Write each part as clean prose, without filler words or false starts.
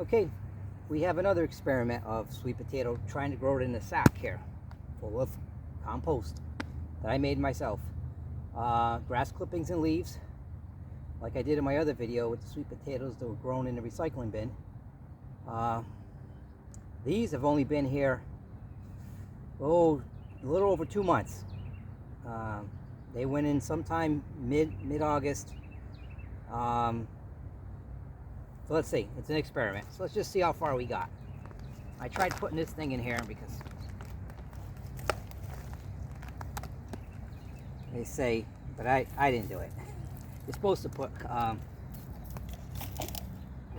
Okay, we have another experiment of sweet potato, trying to grow it in a sack here full of compost that I made myself. Grass clippings and leaves, like I did in my other video with the sweet potatoes that were grown in the recycling bin. These have only been here, a little over 2 months. They went in sometime mid-August. So let's see, it's an experiment. So let's just see how far we got. I tried putting this thing in here because they say, but I didn't do it. You're supposed to put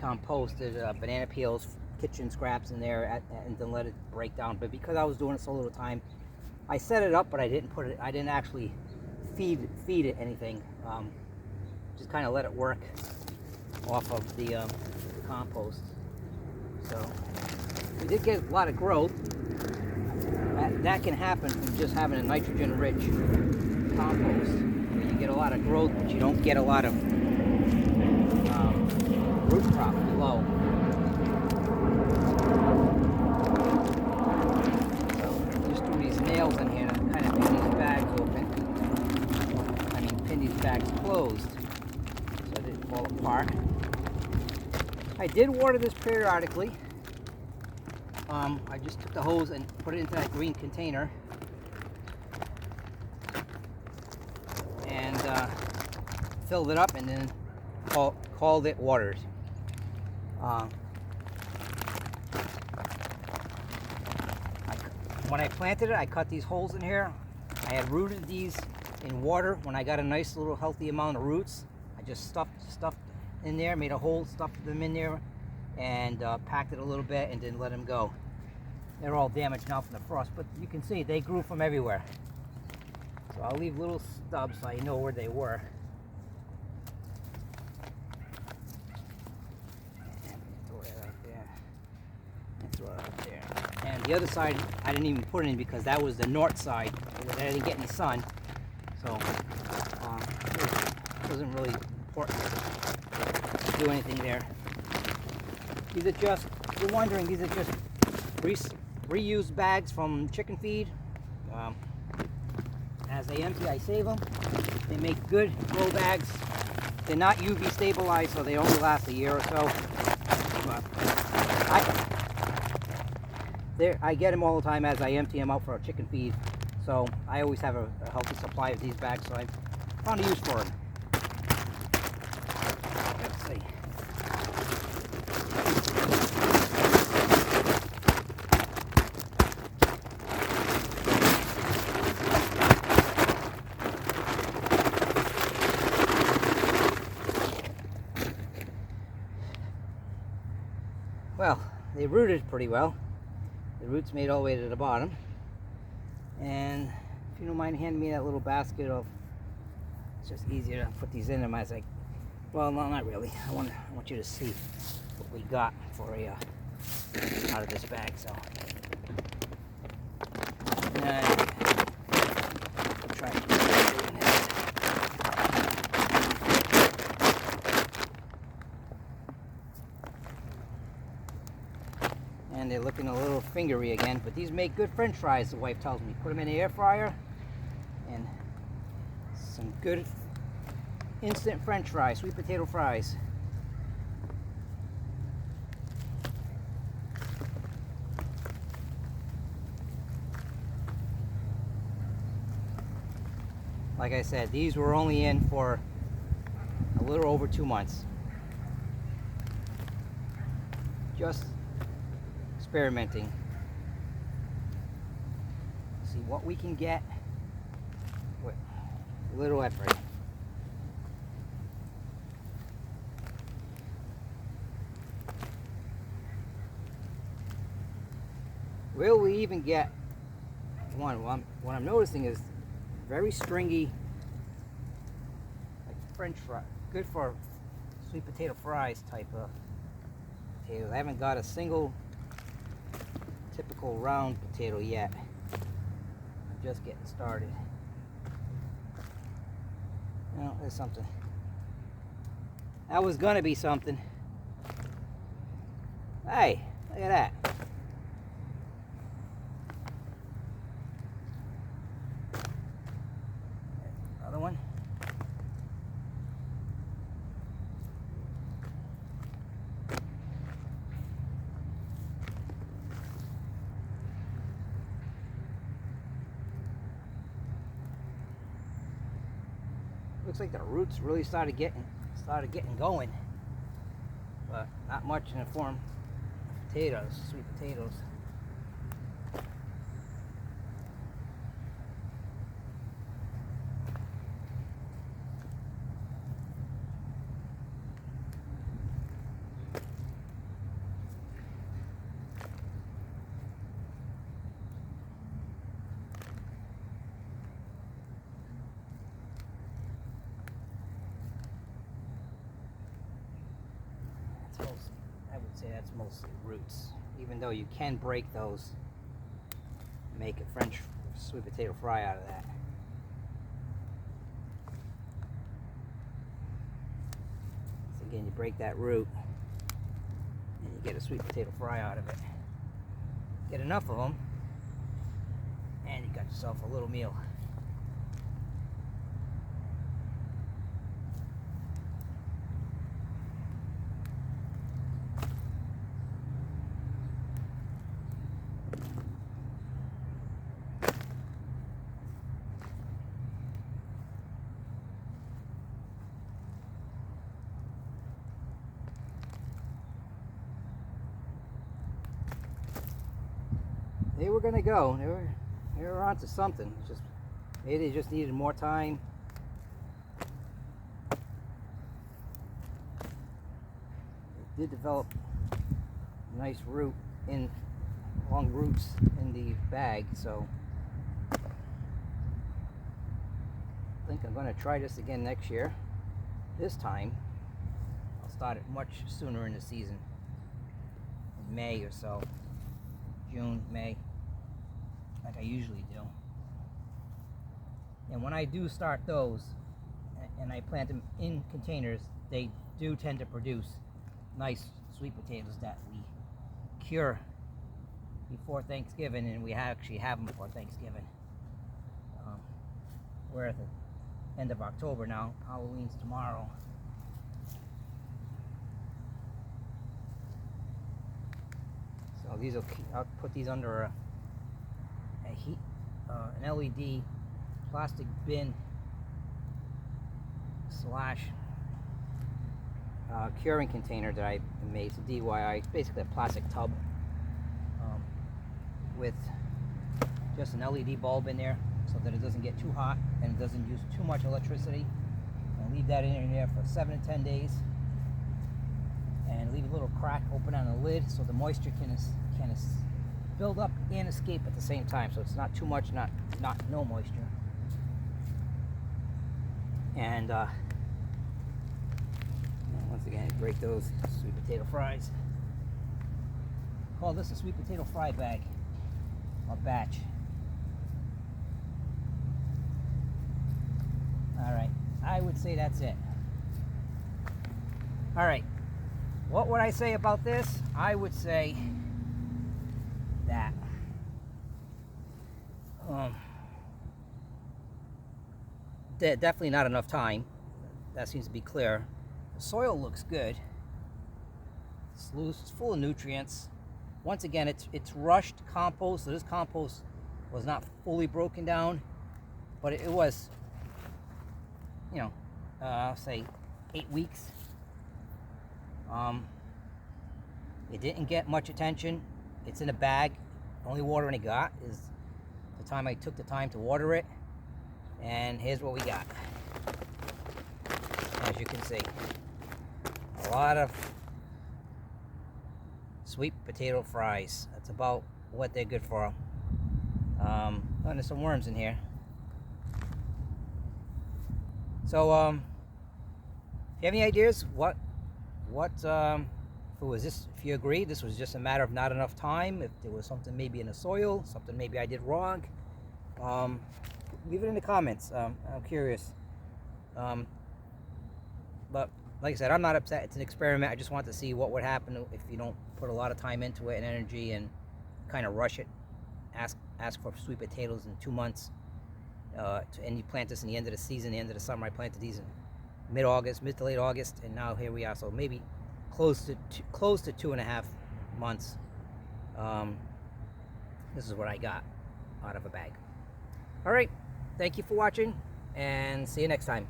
composted banana peels, kitchen scraps in there and then let it break down. But because I was doing it so little time, I set it up, but I didn't actually feed it anything. Just kind of let it work off of the compost. So we did get a lot of growth. That can happen from just having a nitrogen-rich compost. You get a lot of growth, but you don't get a lot of root crop below. So just do these nails in here and kind of pin these bags open. I mean, pin these bags closed so it didn't fall apart. I did water this periodically. I just took the hose and put it into that green container and filled it up, and then called it watered. When I planted it, I cut these holes in here. I had rooted these in water. When I got a nice little healthy amount of roots, I just stuffed in there, made a hole, stuffed them in there, and packed it a little bit and didn't let them go. They're all damaged now from the frost, but you can see they grew from everywhere. So I'll leave little stubs so I know where they were. And throw that right there. And throw it right there. And the other side, I didn't even put it in because that was the north side. I didn't get any sun, so it wasn't really important to do anything there. These are just, if you're wondering, these are just reused bags from chicken feed. As they empty, I save them. They make good grow bags. They're not UV stabilized, so they only last a year or so. But I get them all the time as I empty them out for a chicken feed. So I always have a healthy supply of these bags, so I found a use for them. Let's see. Well, they rooted pretty well. The roots made all the way to the bottom. And if you don't mind handing me that little basket of, it's just easier to put these in them as I, well, no, not really. I want you to see what we got for out of this bag. So, I'll try to put it in there. And they're looking a little fingery again, but these make good French fries, the wife tells me. Put them in the air fryer, and some good instant French fries, sweet potato fries. Like I said, these were only in for a little over 2 months. Just experimenting. See what we can get with little effort. Will we even get one? What I'm noticing is very stringy, like French fry, good for sweet potato fries type of potatoes. I haven't got a single typical round potato yet. I'm just getting started. No, there's something. That was gonna be something. Hey, look at that. Another one. Looks like the roots really started getting going, but not much in the form of potatoes, sweet potatoes. I would say that's mostly roots, even though you can break those, make a French sweet potato fry out of that. So again, you break that root and you get a sweet potato fry out of it. Get enough of them and you got yourself a little meal. They were gonna go. They were onto something. Just maybe they just needed more time. They did develop a nice long roots in the bag, so I think I'm gonna try this again next year. This time I'll start it much sooner in the season, in May or so, June, May, like I usually do. And when I do start those and I plant them in containers, they do tend to produce nice sweet potatoes that we cure before Thanksgiving, and we actually have them before Thanksgiving. We're at the end of October now. Halloween's tomorrow. So these I'll put these under an LED plastic bin slash curing container that I made. It's a DIY. It's basically a plastic tub with just an LED bulb in there so that it doesn't get too hot and it doesn't use too much electricity. And leave that in there for 7 to 10 days. And leave a little crack open on the lid so the moisture can build up and escape at the same time. So it's not too much, not no moisture. And once again, break those sweet potato fries. Call this a sweet potato fry bag or batch. All right, I would say that's it. All right, what would I say about this? I would say that definitely not enough time. That seems to be clear. The soil looks good. It's loose. It's full of nutrients. Once again, it's rushed compost. So this compost was not fully broken down, but it was, I'll say 8 weeks. It didn't get much attention. It's in a bag. Only watering it got is the time I took the time to water it. And here's what we got. As you can see, a lot of sweet potato fries. That's about what they're good for. There's some worms in here. So, if you have any ideas, if you agree this was just a matter of not enough time, if there was something maybe in the soil, something maybe I did wrong, leave it in the comments. I'm curious. But like I said, I'm not upset. It's an experiment. I just want to see what would happen if you don't put a lot of time into it and energy and kind of rush it. Ask for sweet potatoes in 2 months, and you plant this in the end of the season, the end of the summer. I planted these in mid-August, mid to late August, and now here we are. So maybe close to 2.5 months. This is what I got out of a bag. All right, thank you for watching, and see you next time.